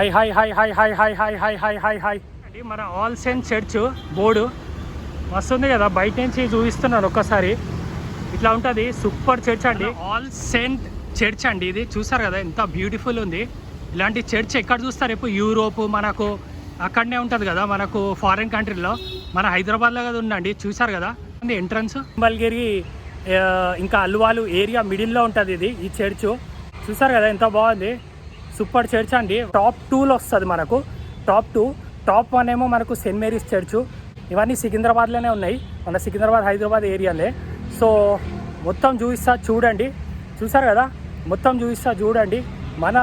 Hi hi hi hi hi hi hi hi hi hi hi అంటే మన all Saint church board వస్తుంది కదా, బయట నుంచి చూపిస్తున్నాను ఒక్కసారి. ఇట్లా ఉంటుంది, సూపర్ చర్చ్ అండి, ఆల్ సెయింట్ చర్చ్ అండి. ఇది చూసారు కదా ఎంత బ్యూటిఫుల్ ఉంది. ఇలాంటి చర్చ్ ఎక్కడ చూస్తారు ఇప్పుడు? యూరోప్ మనకు అక్కడనే ఉంటుంది కదా, మనకు ఫారిన్ కంట్రీలో. మన హైదరాబాద్లో కదా ఉందండి, చూసారు కదా ఎంట్రన్స్. మల్గిరి ఇంకా అల్వాలు ఏరియా మిడిల్లో ఉంటుంది ఇది, ఈ చర్చ్. చూసారు కదా ఎంత బాగుంది, సూపర్ చర్చ్ అండి. టాప్ 2లో వస్తుంది మనకు. టాప్ 1 ఏమో మనకు సెయింట్ మేరీస్ చర్చ్. ఇవన్నీ సికింద్రాబాద్లోనే ఉన్నాయి, మన సికింద్రాబాద్ హైదరాబాద్ ఏరియాలే. సో మొత్తం చూపిస్తా చూడండి. చూసారు కదా మొత్తం చూపిస్తా చూడండి. మన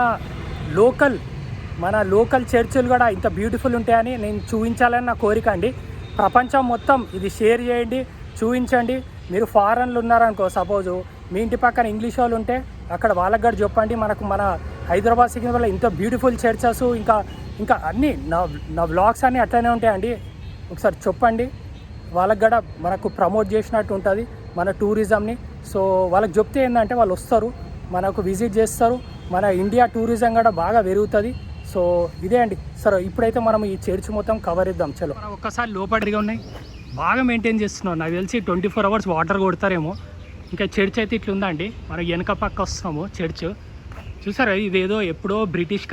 లోకల్ చర్చిలు కూడా ఇంత బ్యూటిఫుల్ ఉంటాయని నేను చూపించాలని నా కోరిక అండి. ప్రపంచం మొత్తం ఇది షేర్ చేయండి, చూపించండి. మీరు ఫారెన్లు ఉన్నారనుకో, సపోజు మీ ఇంటి పక్కన ఇంగ్లీష్ వాళ్ళు ఉంటే అక్కడ వాళ్ళకి కూడా చెప్పండి, మన హైదరాబాద్ సికింద్రాబాద్లో ఇంత బ్యూటిఫుల్ చర్చెస్ ఇంకా అన్నీ నా వ్లాగ్స్ అన్నీ అట్లనే ఉంటాయండి. ఒకసారి చెప్పండి, వాళ్ళకి కూడా మనకు ప్రమోట్ చేసినట్టు ఉంటుంది మన టూరిజంని. సో వాళ్ళకి చెప్తే ఏంటంటే వాళ్ళు వస్తారు, మనకు విజిట్ చేస్తారు, మన ఇండియా టూరిజం కూడా బాగా పెరుగుతుంది. సో ఇదే అండి. సరే ఇప్పుడైతే మనం ఈ చర్చ్ మొత్తం కవర్ ఇద్దాం. చలో ఒక్కసారి లోపలిగా ఉన్నాయి, బాగా మెయింటైన్ చేస్తున్నాం. నాకు తెలిసి 24 hours వాటర్ కొడతారేమో. ఇంకా చర్చ్ అయితే ఇట్లా ఉందండి, మనం వెనక పక్క వస్తున్నాము చర్చ్. చూసారా ఇదేదో ఎప్పుడో బ్రిటిష్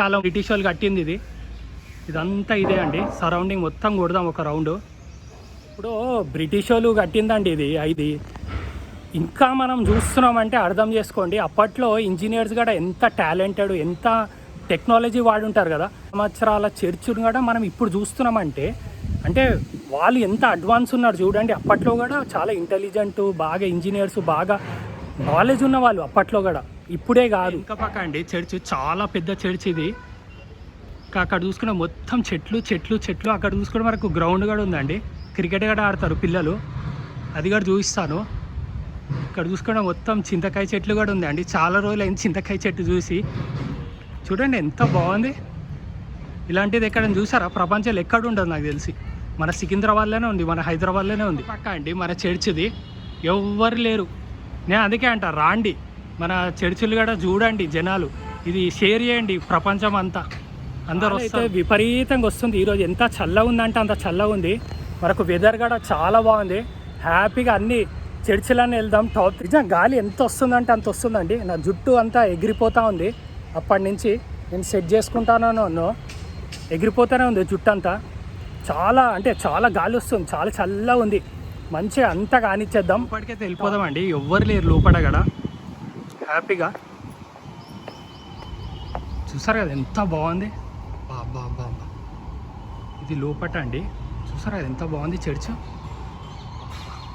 వాళ్ళు కట్టింది ఇదంతా ఇదే అండి. సరౌండింగ్ మొత్తం కొడదాం ఒక రౌండ్. ఇప్పుడు బ్రిటిష్ వాళ్ళు కట్టిందండి ఇది. ఇంకా మనం చూస్తున్నామంటే అర్థం చేసుకోండి, అప్పట్లో ఇంజనీర్స్ కూడా ఎంత టాలెంటెడ్, ఎంత టెక్నాలజీ వాడి ఉంటారు కదా. సంవత్సరాల చర్చ్ను కూడా మనం ఇప్పుడు చూస్తున్నామంటే అంటే వాళ్ళు ఎంత అడ్వాన్స్ ఉన్నారు చూడండి. అప్పట్లో కూడా చాలా ఇంటెలిజెంట్, బాగా ఇంజనీర్స్, బాగా నాలెడ్జ్ ఉన్న వాళ్ళు అప్పట్లో కూడా, ఇప్పుడే కాదు. ఇంకా పక్క అండి చర్చ్, చాలా పెద్ద చర్చ్ ఇది. అక్కడ చూసుకున్న మొత్తం చెట్లు. అక్కడ చూసుకుంటే మనకు గ్రౌండ్ కూడా ఉందండి, క్రికెట్ కూడా ఆడతారు పిల్లలు, అది కూడా చూపిస్తాను. ఇక్కడ చూసుకుంటే మొత్తం చింతకాయ చెట్లు కూడా ఉంది అండి. చాలా రోజులు అయింది చింతకాయ చెట్టు చూసి. చూడండి ఎంత బాగుంది. ఇలాంటిది ఎక్కడ చూసారా? ప్రపంచంలో ఎక్కడ ఉండదు నాకు తెలిసి. మన సికింద్రాబాద్లోనే ఉంది, మన హైదరాబాద్లోనే ఉంది. పక్క అండి మన చర్చిది, ఎవ్వరు లేరు. నేను అందుకే అంట రాండి, మన చర్చిలు కూడా చూడండి జనాలు. ఇది షేర్ చేయండి ప్రపంచం అంతా, అందరూ వస్తే. విపరీతంగా వస్తుంది ఈరోజు, ఎంత చల్లగా ఉందంటే అంత చల్లగా ఉంది. మనకు వెదర్ కూడా చాలా బాగుంది. హ్యాపీగా అన్ని చర్చిలన్నీ వెళ్దాం. టాప్ నిజంగా గాలి ఎంత వస్తుందంటే అంత వస్తుందండి. నా జుట్టు అంతా ఎగిరిపోతూ ఉంది, అప్పటి నుంచి నేను సెట్ చేసుకుంటానో ఎగిరిపోతూనే ఉంది జుట్టు అంతా. చాలా గాలి వస్తుంది, చాలా చల్లగా ఉంది. మంచిగా అంతా కానిచ్చేద్దాం. ఇప్పటికైతే వెళ్ళిపోదామండి, ఎవ్వరు లేరు లోపల కూడా. హ్యాపీగా చూసారు కదా ఎంత బాగుంది. బాబా ఇది లోపట అండి, చూసారా ఎంత బాగుంది చర్చ్.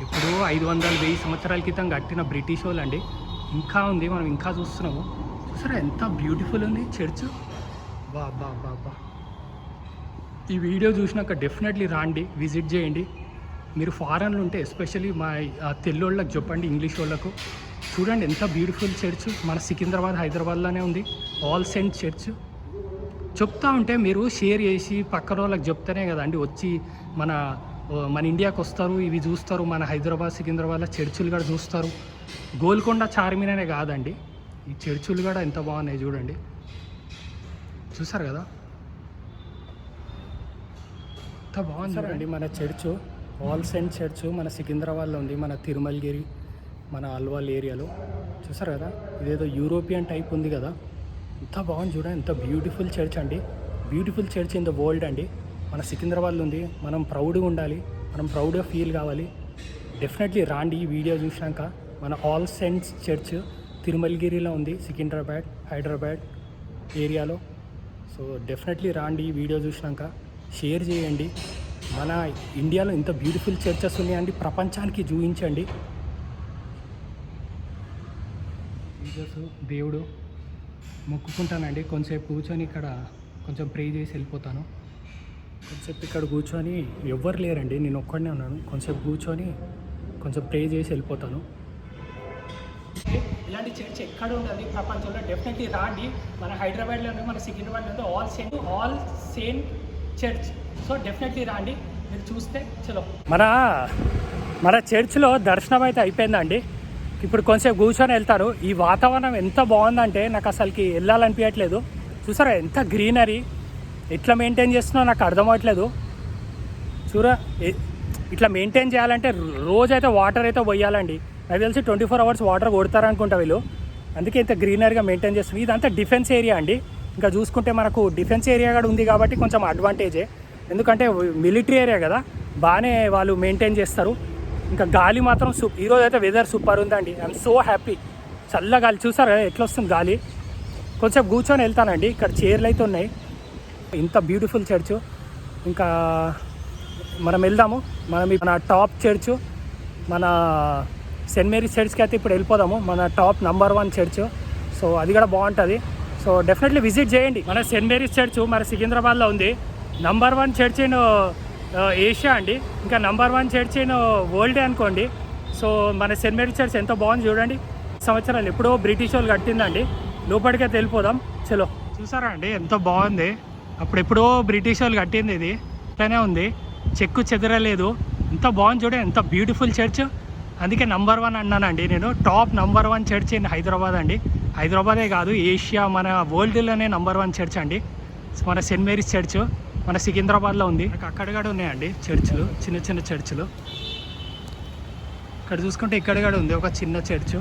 ఇప్పుడు 500-1000 సంవత్సరాల క్రితం కట్టిన బ్రిటిష్ వాళ్ళు అండి. ఇంకా ఉంది, మనం ఇంకా చూస్తున్నాము. చూసారా ఎంత బ్యూటిఫుల్ ఉంది చర్చ్. బాబా ఈ వీడియో చూసినాక డెఫినెట్లీ రాండి, విజిట్ చేయండి. మీరు ఫారెన్లు ఉంటే ఎస్పెషల్లీ మా తెల్లోళ్ళకి చెప్పండి, ఇంగ్లీష్ వాళ్ళకు. చూడండి ఎంత బ్యూటిఫుల్ చర్చ్. మన సికింద్రాబాద్ హైదరాబాద్లోనే ఉంది ఆల్ సెయింట్ చర్చ్. చెప్తా ఉంటే మీరు షేర్ చేసి పక్కన వాళ్ళకి చెప్తేనే కదండి వచ్చి మన ఇండియాకి వస్తారు, ఇవి చూస్తారు. మన హైదరాబాద్ సికింద్రాబాద్లో చర్చిలు కూడా చూస్తారు. గోల్కొండ చార్మినారే కాదండి, ఈ చర్చిలు కూడా ఎంత బాగున్నాయి చూడండి. చూసారు కదా ఎంత బాగుంది మన చర్చ్. ఆల్ సెయింట్ చర్చ్ మన సికింద్రాబాద్లో ఉంది, మన తిరుమలగిరి, మన అల్వాల్ ఏరియాలో. చూసారు కదా ఇదేదో యూరోపియన్ టైప్ ఉంది కదా, ఎంత బాగుంది చూడండి. ఎంత బ్యూటిఫుల్ చర్చ్ అండి, beautiful church in the world అండి. మన సికింద్రాబాద్లో ఉంది, మనం ప్రౌడ్గా ఉండాలి, మనం ప్రౌడ్గా ఫీల్ కావాలి. డెఫినెట్లీ రాండి ఈ వీడియో చూసినాక. మన ఆల్ సెయింట్స్ చర్చ్ తిరుమలగిరిలో ఉంది, సికింద్రాబాద్ హైదరాబాద్ ఏరియాలో. సో డెఫినెట్లీ రాండి ఈ వీడియో చూసినాక, షేర్ చేయండి. మన ఇండియాలో ఇంత బ్యూటిఫుల్ చర్చెస్ ఉన్నాయండి, ప్రపంచానికి చూపించండి. దేవుడు మొక్కుకుంటానండి, కొంచెంసేపు కూర్చొని ఇక్కడ కొంచెం ప్రే చేసి వెళ్ళిపోతాను. కొంచెంసేపు ఇక్కడ కూర్చొని, ఎవ్వరు లేరండి, నేను ఒక్కడనే ఉన్నాను. కొంచెంసేపు కూర్చొని కొంచెం ప్రే చేసి వెళ్ళిపోతాను. ఇలాంటి చర్చ్ ఎక్కడ ఉండదు ప్రపంచంలో. డెఫినెట్లీ రాండి. మన హైదరాబాద్లో ఉంది, మన సికింద్రాబాద్లో ఉంది all Saint church. So definitely రాండి, మీరు చూస్తే. చలో మన చర్చ్లో దర్శనం అయితే అయిపోయిందండి. ఇప్పుడు కొంచెంసేపు కూర్చొని వెళ్తారు. ఈ వాతావరణం ఎంత బాగుందంటే నాకు అసలుకి వెళ్ళాలనిపించట్లేదు. చూసారా ఎంత గ్రీనరీ, ఎట్లా మెయింటైన్ చేస్తున్నావు నాకు అర్థం అవ్వట్లేదు. చూరా ఇట్లా మెయింటైన్ చేయాలంటే రోజైతే వాటర్ అయితే పోయాలండి. నాకు తెలిసి 24 hours వాటర్ కొడతారనుకుంటా వీళ్ళు, అందుకే ఇంత గ్రీనరీగా మెయింటైన్ చేస్తుంది. ఇదంతా డిఫెన్స్ ఏరియా అండి. ఇంకా చూసుకుంటే మనకు డిఫెన్స్ ఏరియా కూడా ఉంది కాబట్టి కొంచెం అడ్వాంటేజే, ఎందుకంటే మిలిటరీ ఏరియా కదా, బాగానే వాళ్ళు మెయింటైన్ చేస్తారు. ఇంకా గాలి మాత్రం ఈరోజు అయితే వెదర్ సూపర్ ఉందండి. I'm so happy. చల్ల గాలి చూసారు ఎట్లా వస్తుంది గాలి. కొంచెం కూర్చొని వెళ్తానండి. ఇక్కడ చైర్లు అయితే ఉన్నాయి. ఇంత బ్యూటిఫుల్ చర్చ్. ఇంకా మనం వెళ్దాము. మన టాప్ చర్చ్, మన సెయింట్ మేరీస్ చర్చ్కి అయితే ఇప్పుడు వెళ్ళిపోదాము. మన టాప్ నెంబర్ 1 చర్చ్. సో అది కూడా బాగుంటుంది. సో డెఫినెట్లీ విజిట్ చేయండి. మన సెయింట్ మేరీస్ చర్చ్ మన సికింద్రాబాద్లో ఉంది. నెంబర్ 1 చర్చ్ ఇన్ ఏషియా అండి. ఇంకా నెంబర్ 1 చర్చ్ ఇన్ వరల్డ్ అనుకోండి. సో మన సెయింట్ మేరీస్ చర్చ్ ఎంత బాగుంది చూడండి. సంవత్సరాలు ఎప్పుడో బ్రిటిష్ వాళ్ళు కట్టిందండి. లోపలికైతే వెళ్ళిపోదాం. చలో. చూసారా అండి ఎంత బాగుంది. అప్పుడెప్పుడో బ్రిటిష్ వాళ్ళు కట్టింది. ఇది ఇట్లానే ఉంది, చెక్కు చెదరలేదు. ఎంత బాగుంది చూడండి, ఎంత బ్యూటిఫుల్ చర్చ్. అందుకే నెంబర్ 1 అన్నానండి నేను. Top number 1 church in Hyderabad అండి. హైదరాబాదే కాదు, ఏషియా, మన వరల్డ్లోనే నెంబర్ 1 చర్చ్ అండి మన సెయింట్ మేరీస్ చర్చ్. మన సికింద్రాబాద్లో ఉంది. అక్కడ కూడా ఉన్నాయండి చర్చ్లు, చిన్న చిన్న చర్చ్లు. ఇక్కడ చూసుకుంటే ఇక్కడ కూడా ఉంది ఒక చిన్న చర్చ్,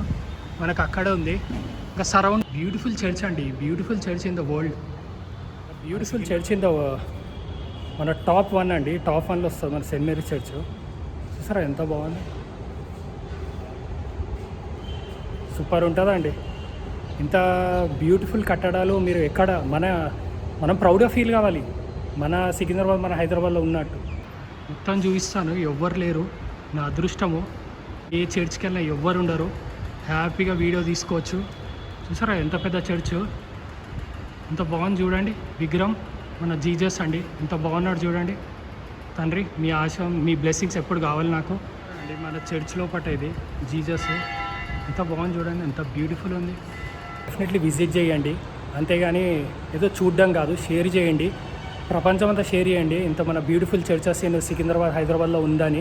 మనకు అక్కడ ఉంది. ఇంకా సరౌండ్ బ్యూటిఫుల్ చర్చ్ అండి. Beautiful church in the world. Beautiful church in the మన టాప్ 1 అండి. టాప్ 1లో వస్తుంది మన సెయింట్ మేరీస్ చర్చ్. చూసారా ఎంత బాగుంది, సూపర్ ఉంటుందండి. ఇంత బ్యూటిఫుల్ కట్టడాలు మీరు ఎక్కడ మనం ప్రౌడ్గా ఫీల్ కావాలి. మన సికింద్రాబాద్, మన హైదరాబాద్లో ఉన్నట్టు. మొత్తం చూపిస్తాను. ఎవ్వరు లేరు, నా అదృష్టము. ఏ చర్చ్కి వెళ్ళినా ఎవ్వరు ఉండరు. హ్యాపీగా వీడియో తీసుకోవచ్చు. చూసారా ఎంత పెద్ద చర్చ్, ఎంత బాగుంది చూడండి. విగ్రహం మన జీజస్ అండి. ఎంత బాగున్నాడు చూడండి. తండ్రి మీ ఆశ, మీ బ్లెస్సింగ్స్ ఎప్పుడు కావాలి నాకు అండి. మన చర్చ్ లోపట ఇది జీజస్. ఎంత బాగుంది చూడండి, ఎంత బ్యూటిఫుల్ ఉంది. డెఫినెట్లీ విజిట్ చేయండి. అంతేగాని ఏదో చూడడం కాదు, షేర్ చేయండి. ప్రపంచం అంతా షేర్ చేయండి. ఇంత మన బ్యూటిఫుల్ చర్చెస్ సికింద్రాబాద్, హైదరాబాద్లో ఉందని.